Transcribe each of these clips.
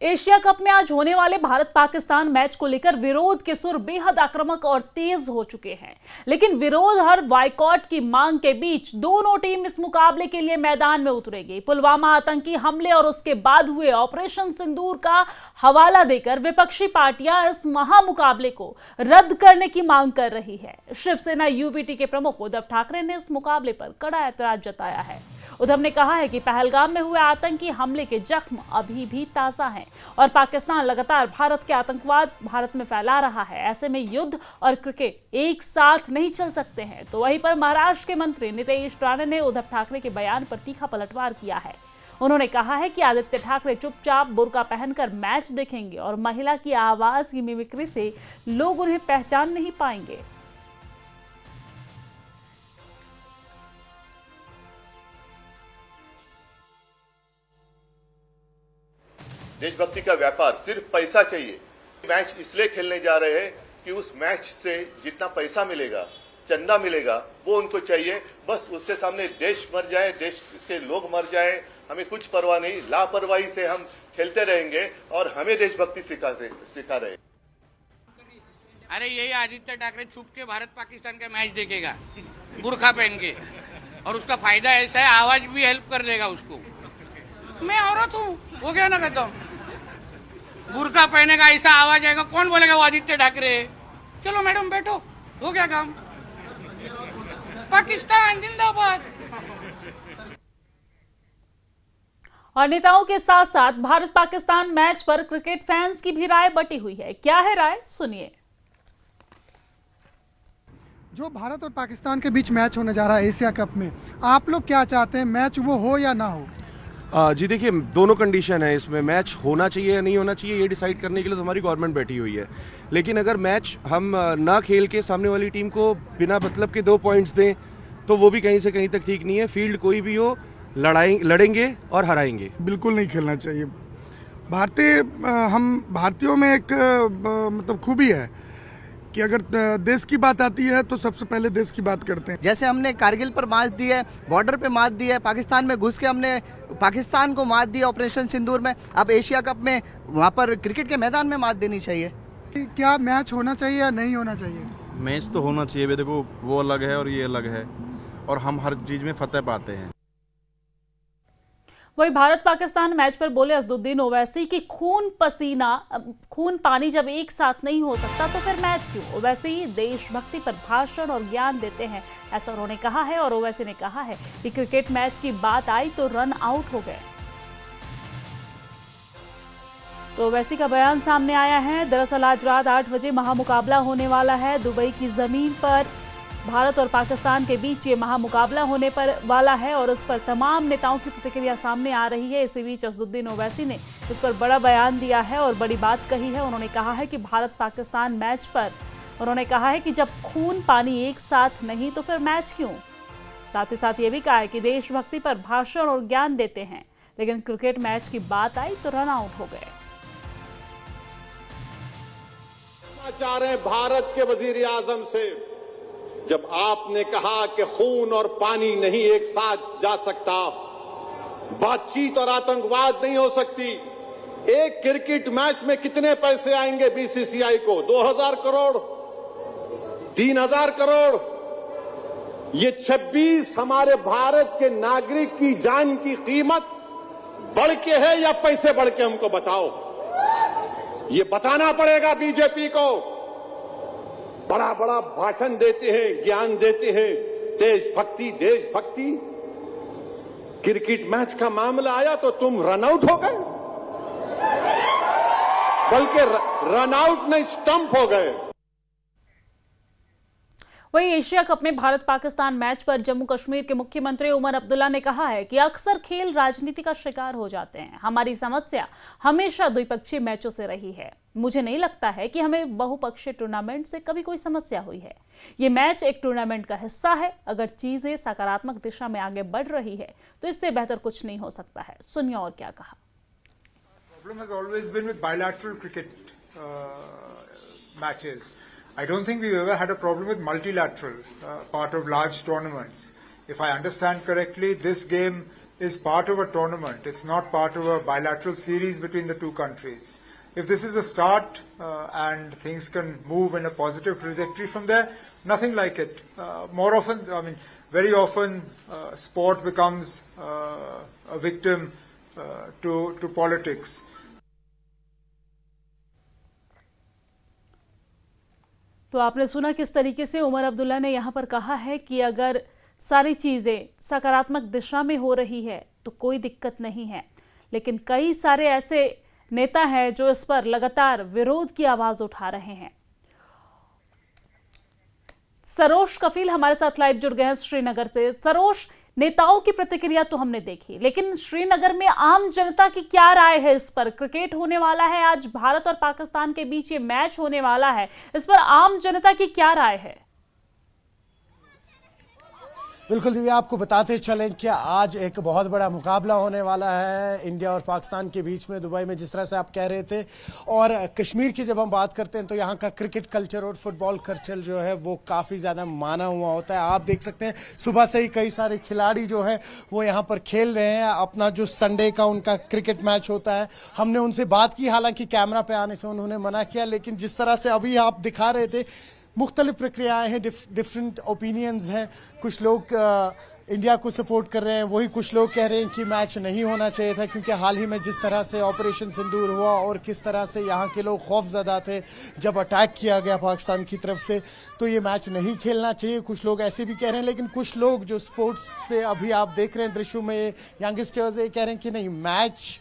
Asia cup में आज होने वाले भारत पाकिस्तान मैच को लेकर विरोध के सुर बेहद आक्रामक और तेज हो चुके हैं। लेकिन विरोध और बायकॉट की मांग के बीच दोनों टीम इस मुकाबले के लिए मैदान में उतरेगी। पुलवामा आतंकी हमले और उसके बाद हुए ऑपरेशन सिंदूर का हवाला देकर विपक्षी पार्टियां इस महामुकाबले को रद्द करने की मांग कर रही है। शिवसेना यूबीटी के प्रमुख उद्धव ठाकरे ने इस मुकाबले पर कड़ा ऐतराज जताया है। उद्धव ने कहा है कि पहलगाम में हुए आतंकी हमले के जख्म अभी भी ताजा हैं और पाकिस्तान लगातार भारत के आतंकवाद भारत में फैला रहा है। ऐसे में युद्ध और क्रिकेट एक साथ नहीं चल सकते हैं। तो वहीं पर महाराष्ट्र के मंत्री नितेश राणे ने उद्धव ठाकरे के बयान पर तीखा पलटवार किया है। उन्होंने कहा है कि आदित्य ठाकरे चुपचाप बुर्का पहनकर मैच देखेंगे और महिला की आवाज की मिमिक्री से लोग उन्हें पहचान नहीं पाएंगे। देशभक्ति का व्यापार सिर्फ पैसा चाहिए। मैच इसलिए खेलने जा रहे हैं कि उस मैच से जितना पैसा मिलेगा, चंदा मिलेगा, वो उनको चाहिए। बस उसके सामने देश मर जाए, देश के लोग मर जाए, हमें कुछ परवाह नहीं। लापरवाही से हम खेलते रहेंगे और हमें देशभक्ति सिखा रहे। अरे यही आदित्य ठाकरे छुप के भारत पाकिस्तान का मैच देखेगा बुर्खा पहन के, और उसका फायदा ऐसा है, आवाज भी हेल्प कर देगा उसको। मैं औरत हूँ, वो क्या ना कहता हूँ, बुर्का पहनेगा, ऐसा आवाज आएगा, कौन बोलेगा वो आदित्य ठाकरे। चलो मैडम बैठो, हो गया काम। पाकिस्तान जिंदाबाद। और नेताओं के साथ साथ भारत पाकिस्तान मैच पर क्रिकेट फैंस की भी राय बटी हुई है। क्या है राय, सुनिए। जो भारत और पाकिस्तान के बीच मैच होने जा रहा है एशिया कप में, आप लोग क्या चाहते हैं, मैच वो हो या ना हो? जी देखिए, दोनों कंडीशन है इसमें। मैच होना चाहिए या नहीं होना चाहिए ये डिसाइड करने के लिए तो हमारी गवर्नमेंट बैठी हुई है। लेकिन अगर मैच हम ना खेल के सामने वाली टीम को बिना मतलब के 2 पॉइंट्स दें तो वो भी कहीं से कहीं तक ठीक नहीं है। फील्ड कोई भी हो, लड़ेंगे और हराएंगे। बिल्कुल नहीं खेलना चाहिए। हम भारतीयों में एक मतलब खूबी है कि अगर देश की बात आती है तो सबसे पहले देश की बात करते हैं। जैसे हमने कारगिल पर मात दी है, बॉर्डर पे मात दी है, पाकिस्तान में घुस के हमने पाकिस्तान को मात दी ऑपरेशन सिंदूर में, अब एशिया कप में वहाँ पर क्रिकेट के मैदान में मात देनी चाहिए। क्या मैच होना चाहिए या नहीं होना चाहिए? मैच तो होना चाहिए। देखो, वो अलग है और ये अलग है, और हम हर चीज में फतेह पाते हैं। वही भारत पाकिस्तान मैच पर बोले असदुद्दीन ओवैसी कि खून पानी जब एक साथ नहीं हो सकता तो फिर मैच क्यों। ओवैसी देशभक्ति पर भाषण और ज्ञान देते हैं, ऐसा उन्होंने कहा है। और ओवैसी ने कहा है कि क्रिकेट मैच की बात आई तो रन आउट हो गए। तो ओवैसी का बयान सामने आया है। दरअसल आज रात 8 बजे महामुकाबला होने वाला है। दुबई की जमीन पर भारत और पाकिस्तान के बीच ये महामुकाबला होने पर वाला है और उस पर तमाम नेताओं की प्रतिक्रिया सामने आ रही है। इसी बीच असदुद्दीन ओवैसी ने इस पर बड़ा बयान दिया है और बड़ी बात कही है। उन्होंने कहा है कि भारत पाकिस्तान मैच पर उन्होंने कहा है कि जब खून पानी एक साथ नहीं तो फिर मैच क्यों। साथ ही साथ ये भी कहा है कि देशभक्ति पर भाषण और ज्ञान देते हैं, लेकिन क्रिकेट मैच की बात आई तो रन आउट हो गए। समाचार है भारत के वजीर आजम से, जब आपने कहा कि खून और पानी नहीं एक साथ जा सकता, बातचीत और आतंकवाद नहीं हो सकती। एक क्रिकेट मैच में कितने पैसे आएंगे बीसीसीआई को? 2000 करोड़, 3000 करोड़। ये 26 हमारे भारत के नागरिक की जान की कीमत बढ़ के है या पैसे बढ़ के? हमको बताओ, ये बताना पड़ेगा बीजेपी को। बड़ा बड़ा भाषण देते हैं, ज्ञान देते हैं, देशभक्ति देशभक्ति। क्रिकेट मैच का मामला आया तो तुम रन आउट हो गए, बल्कि रन आउट नहीं स्टंप हो गए। वहीं एशिया कप में भारत पाकिस्तान मैच पर जम्मू कश्मीर के मुख्यमंत्री उमर अब्दुल्ला ने कहा है कि अक्सर खेल राजनीति का शिकार हो जाते हैं। हमारी समस्या हमेशा द्विपक्षीय मैचों से रही है। मुझे नहीं लगता है कि हमें बहुपक्षीय टूर्नामेंट से कभी कोई समस्या हुई है। ये मैच एक टूर्नामेंट का हिस्सा है। अगर चीजें सकारात्मक दिशा में आगे बढ़ रही है तो इससे बेहतर कुछ नहीं हो सकता है। सुनिए और क्या कहा। Problem has always been with bilateral cricket matches. I don't think we've ever had a problem with multilateral part of large tournaments. If I understand correctly, this game is part of a tournament. It's not part of a bilateral series between the two countries. If this is a start and things can move in a positive trajectory from there, nothing like it. More often, very often, sport becomes a victim to politics. तो आपने सुना किस तरीके से उमर अब्दुल्ला ने यहाँ पर कहा है कि अगर सारी चीज़ें सकारात्मक दिशा में हो रही है तो कोई दिक्कत नहीं है, लेकिन कई सारे ऐसे नेता हैं जो इस पर लगातार विरोध की आवाज उठा रहे हैं। सरोज कफील हमारे साथ लाइव जुड़ गए हैं श्रीनगर से। सरोज, नेताओं की प्रतिक्रिया तो हमने देखी, लेकिन श्रीनगर में आम जनता की क्या राय है इस पर? क्रिकेट होने वाला है, आज भारत और पाकिस्तान के बीच ये मैच होने वाला है, इस पर आम जनता की क्या राय है? बिल्कुल दिव्या, आपको बताते चलें कि आज एक बहुत बड़ा मुकाबला होने वाला है इंडिया और पाकिस्तान के बीच में, दुबई में, जिस तरह से आप कह रहे थे। और कश्मीर की जब हम बात करते हैं तो यहाँ का क्रिकेट कल्चर और फुटबॉल कल्चर जो है वो काफ़ी ज़्यादा माना हुआ होता है। आप देख सकते हैं सुबह से ही कई सारे खिलाड़ी जो है वो यहाँ पर खेल रहे हैं। अपना जो संडे का उनका क्रिकेट मैच होता है, हमने उनसे बात की, हालांकि कैमरा पे आने से उन्होंने मना किया, लेकिन जिस तरह से अभी आप दिखा रहे थे मुख्तलिफ प्रक्रियाएं हैं, डिफरेंट ओपिनियंस हैं। कुछ लोग इंडिया को सपोर्ट कर रहे हैं, वही कुछ लोग कह रहे हैं कि मैच नहीं होना चाहिए था, क्योंकि हाल ही में जिस तरह से ऑपरेशन सिंदूर हुआ और किस तरह से यहाँ के लोग खौफजदा थे जब अटैक किया गया पाकिस्तान की तरफ से, तो ये मैच नहीं खेलना चाहिए। कुछ लोग ऐसे भी कह रहे हैं, लेकिन कुछ लोग जो स्पोर्ट्स से अभी आप देख रहे हैं दृश्यों में, यंगस्टर्स ये कह रहे हैं कि नहीं, मैच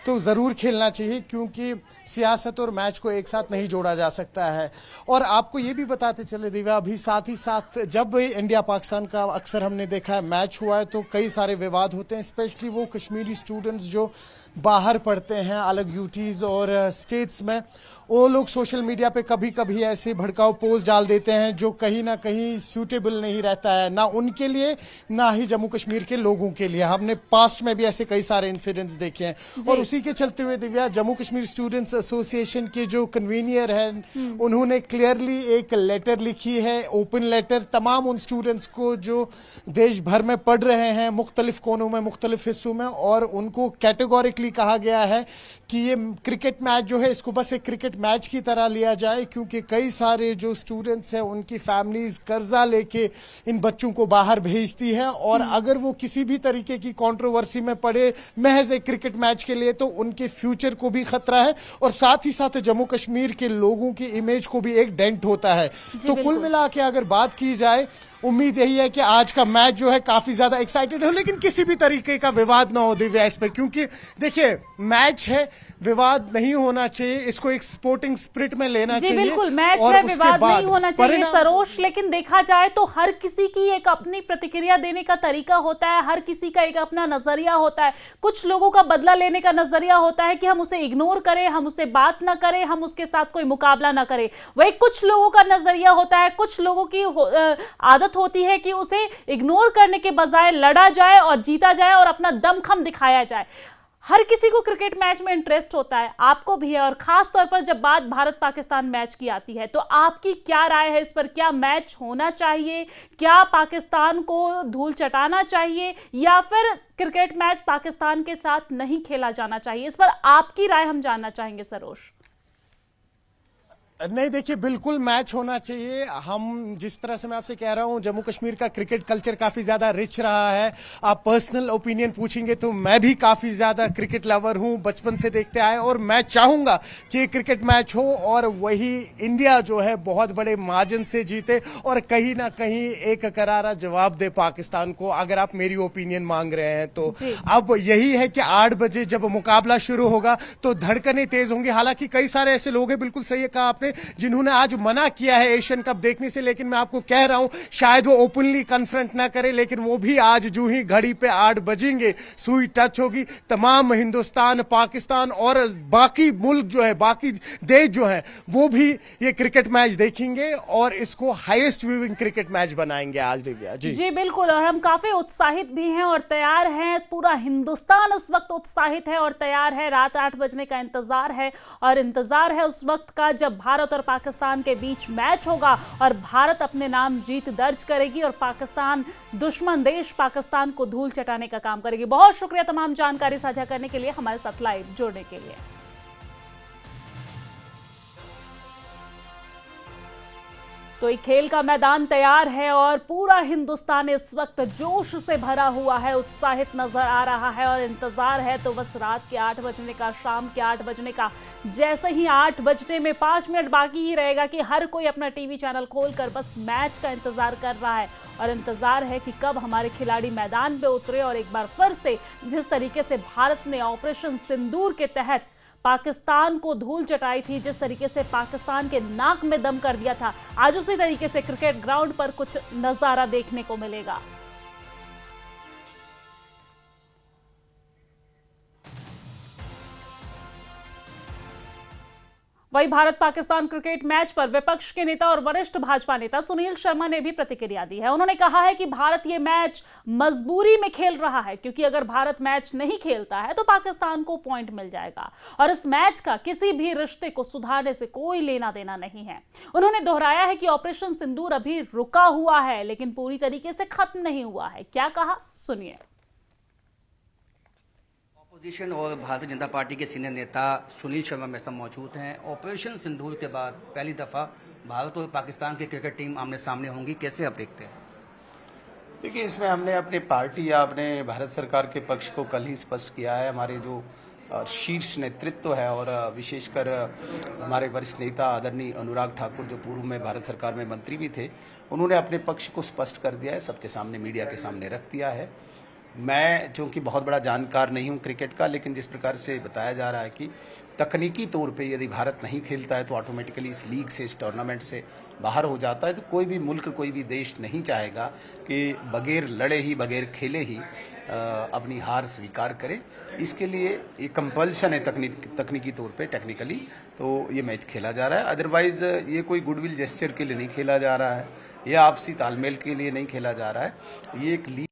तो ज़रूर खेलना चाहिए, क्योंकि सियासत और मैच को एक साथ नहीं जोड़ा जा सकता है। और आपको ये भी बताते चले दिव्या, अभी साथ ही साथ जब इंडिया पाकिस्तान का अक्सर हमने देखा है मैच हुआ है तो कई सारे विवाद होते हैं, स्पेशली वो कश्मीरी स्टूडेंट्स जो बाहर पढ़ते हैं अलग यूटीज और स्टेट्स में, वो लोग सोशल मीडिया पे कभी कभी ऐसे भड़काऊ पोस्ट डाल देते हैं जो कहीं ना कहीं सूटेबल नहीं रहता है, ना उनके लिए ना ही जम्मू कश्मीर के लोगों के लिए। हमने पास्ट में भी ऐसे कई सारे इंसिडेंट्स देखे हैं। और उसी के चलते हुए दिव्या, जम्मू कश्मीर स्टूडेंट्स एसोसिएशन के जो कन्वीनियर हैं उन्होंने क्लियरली एक लेटर लिखी है, ओपन लेटर, तमाम उन स्टूडेंट्स को जो देश भर में पढ़ रहे हैं मुख्तलिफ कोनों में, मुख्तलिफ हिस्सों में, और उनको कैटेगोरिकली कहा गया है कि ये क्रिकेट मैच जो है इसको बस एक क्रिकेट मैच की तरह लिया जाए, क्योंकि कई सारे जो स्टूडेंट्स हैं उनकी फैमिलीज कर्जा लेके इन बच्चों को बाहर भेजती है, और अगर वो किसी भी तरीके की कंट्रोवर्सी में पड़े महज एक क्रिकेट मैच के लिए तो उनके फ्यूचर को भी खतरा है, और साथ ही साथ जम्मू कश्मीर के लोगों की इमेज को भी एक डेंट होता है। तो कुल मिला के अगर बात की जाए, उम्मीद यही है कि आज का मैच जो है काफी ज्यादा एक्साइटेड हो, लेकिन किसी भी तरीके का विवाद ना हो दिव्या इस पे, क्योंकि देखिए मैच है, विवाद नहीं होना चाहिए, इसको एक स्पोर्टिंग स्पिरिट में लेना चाहिए। बिल्कुल, मैच है, विवाद नहीं होना चाहिए सरोज, लेकिन देखा जाए तो हर किसी की एक अपनी प्रतिक्रिया देने का तरीका होता है, हर किसी का एक अपना नजरिया होता है। कुछ लोगों का बदला लेने का नजरिया होता है कि हम उसे इग्नोर करें, हम उससे बात ना करें, हम उसके साथ कोई मुकाबला ना करें। वही कुछ लोगों का नजरिया होता है, कुछ लोगों की आदत होती है कि उसे इग्नोर करने के बजाय लड़ा जाए और जीता जाए और अपना दमखम दिखाया जाए। हर किसी को क्रिकेट मैच में इंटरेस्ट होता है, आपको भी है, और खास तौर पर जब बात भारत पाकिस्तान मैच की आती है तो आपकी क्या राय है इस पर? क्या मैच होना चाहिए? क्या पाकिस्तान को धूल चटाना चाहिए, या फिर क्रिकेट मैच पाकिस्तान के साथ नहीं खेला जाना चाहिए? इस पर आपकी राय हम जानना चाहेंगे सरोज। नहीं देखिए, बिल्कुल मैच होना चाहिए। हम जिस तरह से मैं आपसे कह रहा हूं, जम्मू कश्मीर का क्रिकेट कल्चर काफी ज्यादा रिच रहा है। आप पर्सनल ओपिनियन पूछेंगे तो मैं भी काफी ज्यादा क्रिकेट लवर हूं, बचपन से देखते आए, और मैं चाहूंगा कि क्रिकेट मैच हो और वही इंडिया जो है बहुत बड़े मार्जिन से जीते और कहीं ना कहीं एक करारा जवाब दे पाकिस्तान को, अगर आप मेरी ओपिनियन मांग रहे हैं तो। अब यही है कि 8 बजे जब मुकाबला शुरू होगा तो धड़कनें तेज होंगी। हालांकि कई सारे ऐसे लोग हैं, बिल्कुल सही कहा आपने, जिन्होंने आज मना किया है एशियन कप देखने से, लेकिन मैं आपको कह रहा हूं शायद वो ओपनली कन्फ्रंट ना करे, लेकिन वो भी आज जो ही घड़ी पे 8 बजेंगे सुई टच होगी, तमाम हिंदुस्तान, पाकिस्तान और बाकी मुल्क जो है, बाकी देश जो है, वो भी ये क्रिकेट मैच देखेंगे और इसको हाईएस्ट व्यूइंग क्रिकेट मैच बनाएंगे आज दिव्या जी। जी बिल्कुल, और हम काफी उत्साहित भी हैं और तैयार हैं। पूरा हिंदुस्तान इस वक्त उत्साहित है और तैयार है। रात 8 बजने का इंतजार है, और इंतजार है उस वक्त का जब भारत भारत और पाकिस्तान के बीच मैच होगा और भारत अपने नाम जीत दर्ज करेगी और पाकिस्तान, दुश्मन देश पाकिस्तान को धूल चटाने का काम करेगी। बहुत शुक्रिया तमाम जानकारी साझा करने के लिए, हमारे साथ लाइव जुड़ने के लिए। तो ये खेल का मैदान तैयार है और पूरा हिंदुस्तान इस वक्त जोश से भरा हुआ है, उत्साहित नजर आ रहा है और इंतजार है तो बस रात के 8 बजने का, शाम के 8 बजने का। जैसे ही 8 बजने में 5 मिनट बाकी ही रहेगा कि हर कोई अपना टीवी चैनल खोलकर बस मैच का इंतजार कर रहा है और इंतजार है कि कब हमारे खिलाड़ी मैदान पे उतरे और एक बार फिर से जिस तरीके से भारत ने ऑपरेशन सिंदूर के तहत पाकिस्तान को धूल चटाई थी, जिस तरीके से पाकिस्तान के नाक में दम कर दिया था, आज उसी तरीके से क्रिकेट ग्राउंड पर कुछ नजारा देखने को मिलेगा। वहीं भारत पाकिस्तान क्रिकेट मैच पर विपक्ष के नेता और वरिष्ठ भाजपा नेता सुनील शर्मा ने भी प्रतिक्रिया दी है। उन्होंने कहा है कि भारत ये मैच मजबूरी में खेल रहा है, क्योंकि अगर भारत मैच नहीं खेलता है तो पाकिस्तान को पॉइंट मिल जाएगा और इस मैच का किसी भी रिश्ते को सुधारने से कोई लेना देना नहीं है। उन्होंने दोहराया है कि ऑपरेशन सिंदूर अभी रुका हुआ है लेकिन पूरी तरीके से खत्म नहीं हुआ है। क्या कहा, सुनिए। अपोजिशन और भारतीय जनता पार्टी के सीनियर नेता सुनील शर्मा मेरे साथ मौजूद हैं। ऑपरेशन सिंदूर के बाद पहली दफा भारत और पाकिस्तान की क्रिकेट टीम आमने सामने होंगी, कैसे आप देखते हैं? देखिए, इसमें हमने अपनी पार्टी या अपने भारत सरकार के पक्ष को कल ही स्पष्ट किया है। हमारे जो शीर्ष नेतृत्व है और विशेषकर हमारे वरिष्ठ नेता आदरणीय अनुराग ठाकुर, जो पूर्व में भारत सरकार में मंत्री भी थे, उन्होंने अपने पक्ष को स्पष्ट कर दिया है, सबके सामने, मीडिया के सामने रख दिया है। मैं चूंकि बहुत बड़ा जानकार नहीं हूं क्रिकेट का, लेकिन जिस प्रकार से बताया जा रहा है कि तकनीकी तौर पे यदि भारत नहीं खेलता है तो ऑटोमेटिकली इस लीग से, इस टूर्नामेंट से बाहर हो जाता है, तो कोई भी मुल्क, कोई भी देश नहीं चाहेगा कि बगैर लड़े ही, बगैर खेले ही अपनी हार स्वीकार करे। इसके लिए ये कंपल्शन है तकनीकी तौर पे, टेक्निकली तो ये मैच खेला जा रहा है। अदरवाइज ये कोई गुडविल जेस्चर के लिए नहीं खेला जा रहा है, ये आपसी तालमेल के लिए नहीं खेला जा रहा है। ये एक लीग